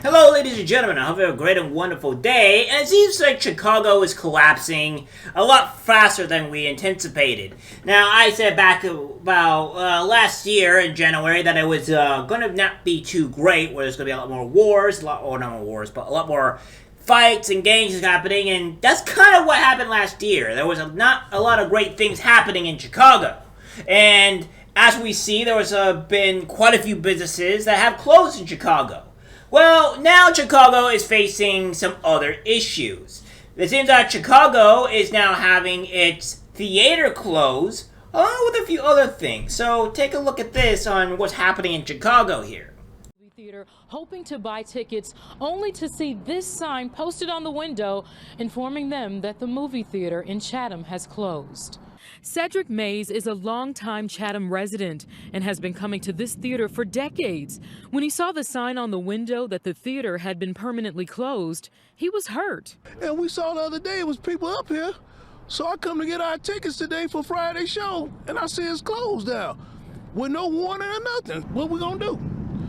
Hello, ladies and gentlemen. I hope you have a great and wonderful day. And it seems like Chicago is collapsing a lot faster than we anticipated. Now, I said back about last year in January that it was going to not be too great, where there's going to be a lot more wars, not more wars, but a lot more fights and gangs happening, and that's kind of what happened last year. There was not a lot of great things happening in Chicago. And as we see, there was been quite a few businesses that have closed in Chicago. Well, now Chicago is facing some other issues. It seems that Chicago is now having its theater close, along with a few other things. So take a look at this on what's happening in Chicago here. Theater hoping to buy tickets only to see this sign posted on the window informing them that the movie theater in Chatham has closed. Cedric Mays is a longtime Chatham resident and has been coming to this theater for decades. When he saw the sign on the window that the theater had been permanently closed, he was hurt. And we saw the other day it was people up here, so I come to get our tickets today for Friday's show, and I see it's closed now with no warning or nothing. What we gonna do?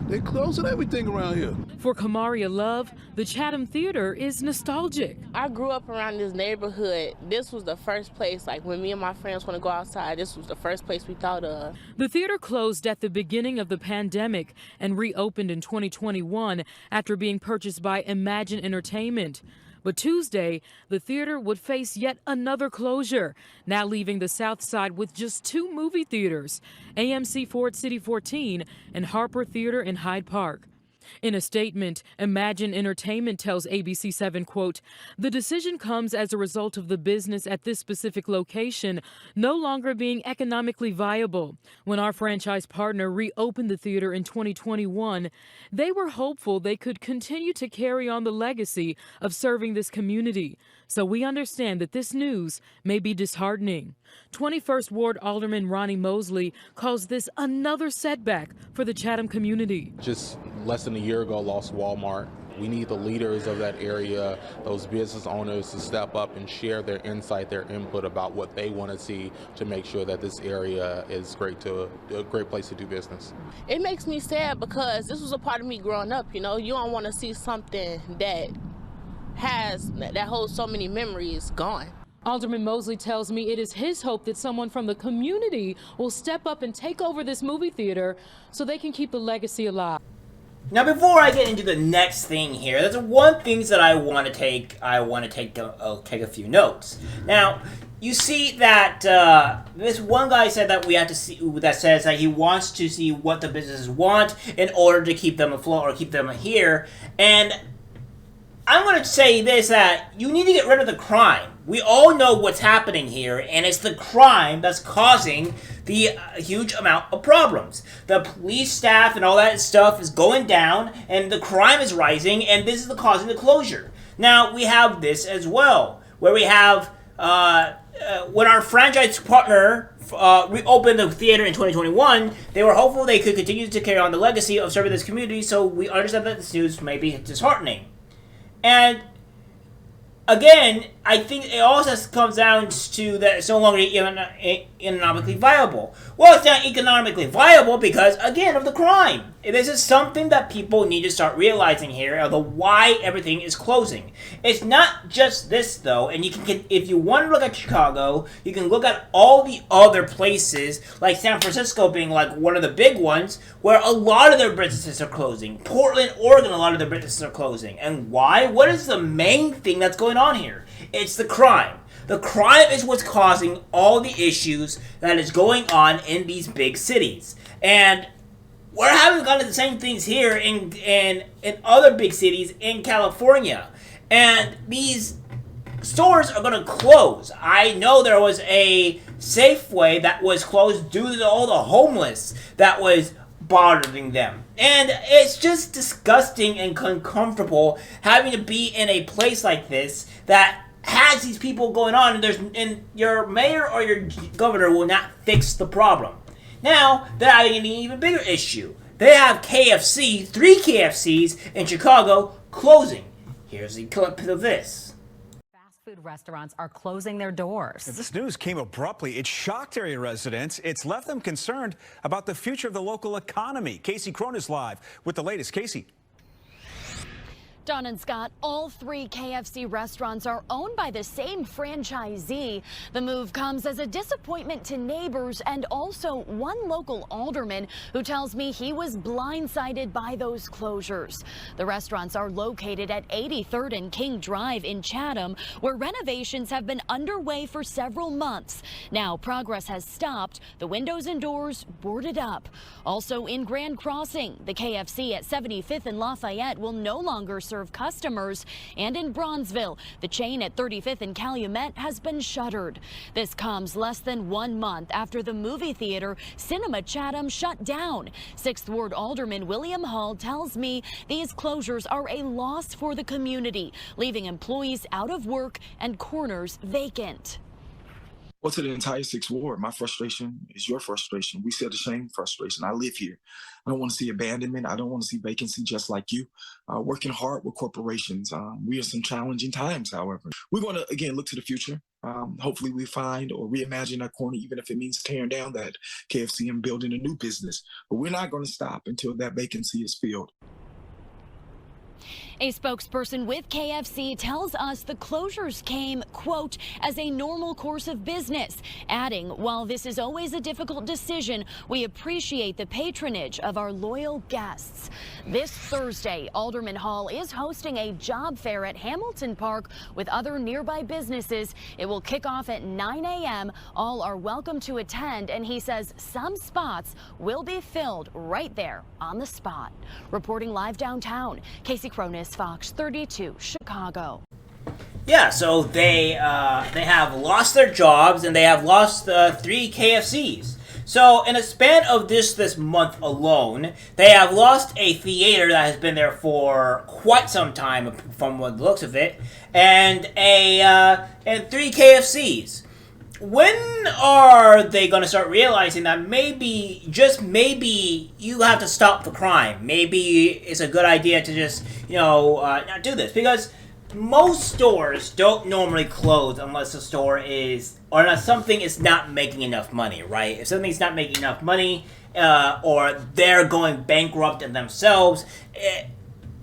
They closing everything around here. For Kamaria Love, the Chatham Theater is nostalgic. I grew up around this neighborhood. This was the first place, like when me and my friends want to go outside, this was the first place we thought of. The theater closed at the beginning of the pandemic and reopened in 2021 after being purchased by Imagine Entertainment. But Tuesday, the theater would face yet another closure, now leaving the South Side with just 2 movie theaters, AMC Ford City 14 and Harper Theater in Hyde Park. In a statement, Imagine Entertainment tells ABC7, quote, "The decision comes as a result of the business at this specific location no longer being economically viable. When our franchise partner reopened the theater in 2021, they were hopeful they could continue to carry on the legacy of serving this community. So we understand that this news may be disheartening." 21st Ward Alderman Ronnie Mosley calls this another setback for the Chatham community. Just less than a year ago, lost Walmart. We need the leaders of that area, those business owners, to step up and share their insight, their input about what they want to see to make sure that this area is a great place to do business. It makes me sad because this was a part of me growing up, you know. You don't want to see something that holds so many memories gone. Alderman Mosley tells me it is his hope that someone from the community will step up and take over this movie theater so they can keep the legacy alive. Now, before I get into the next thing here, there's one thing that I want to take. I'll take a few notes. Now, you see that this one guy said that we have to see, that says that he wants to see what the businesses want in order to keep them afloat or keep them here. And I'm going to say this, that you need to get rid of the crime. We all know what's happening here, and it's the crime that's causing the huge amount of problems. The police staff and all that stuff is going down, and the crime is rising, and this is causing the closure. Now, we have this as well, where we have, when our franchise partner reopened the theater in 2021, they were hopeful they could continue to carry on the legacy of serving this community, so we understand that this news may be disheartening. And again, I think it also comes down to that it's no longer economically viable. Well, it's not economically viable because, again, of the crime. This is something that people need to start realizing here, of the why everything is closing. It's not just this, though, and you can, if you want to look at Chicago, you can look at all the other places, like San Francisco being like one of the big ones, where a lot of their businesses are closing. Portland, Oregon, a lot of their businesses are closing. And why? What is the main thing that's going on here? It's the crime. The crime is what's causing all the issues that is going on in these big cities. And we're having kind of the same things here in other big cities in California. And these stores are going to close. I know there was a Safeway that was closed due to all the homeless that was bothering them. And it's just disgusting and uncomfortable having to be in a place like this that has these people going on, and your mayor or your governor will not fix the problem. Now, they're having an even bigger issue. They have KFC, 3 KFCs in Chicago, closing. Here's a clip of this. Fast food restaurants are closing their doors. This news came abruptly. It shocked area residents. It's left them concerned about the future of the local economy. Casey Crone is live with the latest. Casey. Don and Scott, all 3 KFC restaurants are owned by the same franchisee. The move comes as a disappointment to neighbors and also one local alderman who tells me he was blindsided by those closures. The restaurants are located at 83rd and King Drive in Chatham, where renovations have been underway for several months. Now progress has stopped, the windows and doors boarded up. Also in Grand Crossing, the KFC at 75th and Lafayette will no longer serve customers, and in Bronzeville, the chain at 35th and Calumet has been shuttered. This comes less than 1 month after the movie theater Cinema Chatham shut down. 6th Ward Alderman William Hall tells me these closures are a loss for the community, leaving employees out of work and corners vacant. Well, to the entire 6th Ward, my frustration is your frustration. We share the same frustration. I live here. I don't want to see abandonment. I don't want to see vacancy, just like you. Working hard with corporations. We are some challenging times, however. We're going to, again, look to the future. Hopefully we find or reimagine our corner, even if it means tearing down that KFC and building a new business. But we're not going to stop until that vacancy is filled. A spokesperson with KFC tells us the closures came, quote, as a normal course of business, adding, while this is always a difficult decision, we appreciate the patronage of our loyal guests. This Thursday, Alderman Hall is hosting a job fair at Hamilton Park with other nearby businesses. It will kick off at 9 a.m. All are welcome to attend, and he says some spots will be filled right there on the spot. Reporting live downtown, Casey Cronus, Fox 32, Chicago. Yeah, so they have lost their jobs and they have lost 3 KFCs. So in a span of this month alone, they have lost a theater that has been there for quite some time, from what looks of it, and 3 KFCs. When are they going to start realizing that maybe, just maybe, you have to stop the crime? Maybe it's a good idea to just, not do this. Because most stores don't normally close unless the store is, or unless something is not making enough money, right? If something's not making enough money, or they're going bankrupt in themselves,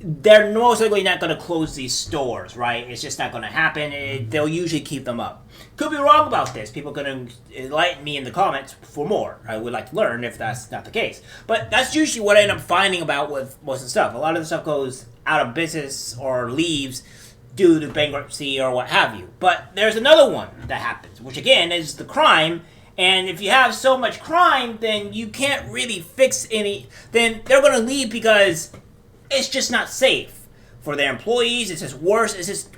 they're most likely not going to close these stores, right? It's just not going to happen. They'll usually keep them up. Could be wrong about this. People can enlighten me in the comments for more. I would like to learn if that's not the case. But that's usually what I end up finding about with most of the stuff. A lot of the stuff goes out of business or leaves due to bankruptcy or what have you. But there's another one that happens, which again is the crime. And if you have so much crime, then you can't really fix any. Then they're going to leave because it's just not safe for their employees. It's just worse. It's just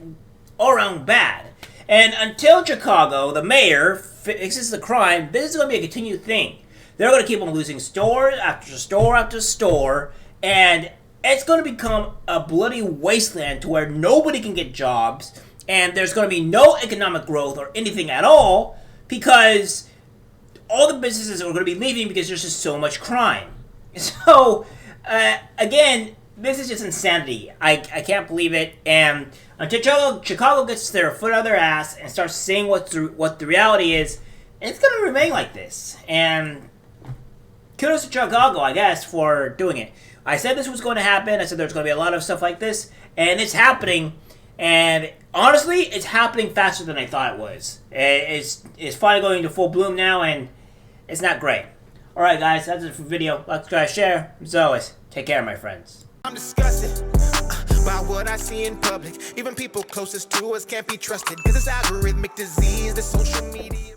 all around bad. And until Chicago, the mayor, fixes the crime, this is going to be a continued thing. They're going to keep on losing store after store after store, and it's going to become a bloody wasteland to where nobody can get jobs, and there's going to be no economic growth or anything at all, because all the businesses are going to be leaving because there's just so much crime. So, again, this is just insanity. I can't believe it. And until Chicago gets their foot out of their ass and starts seeing what the reality is, it's going to remain like this. And kudos to Chicago, I guess, for doing it. I said this was going to happen. I said there's going to be a lot of stuff like this. And it's happening. And honestly, it's happening faster than I thought it was. It's finally going to full bloom now, and it's not great. Alright guys, that's it for the video. Like, subscribe, share. As always, take care, my friends. I'm disgusted by what I see in public. Even people closest to us can't be trusted. Cause it's algorithmic disease, the social media.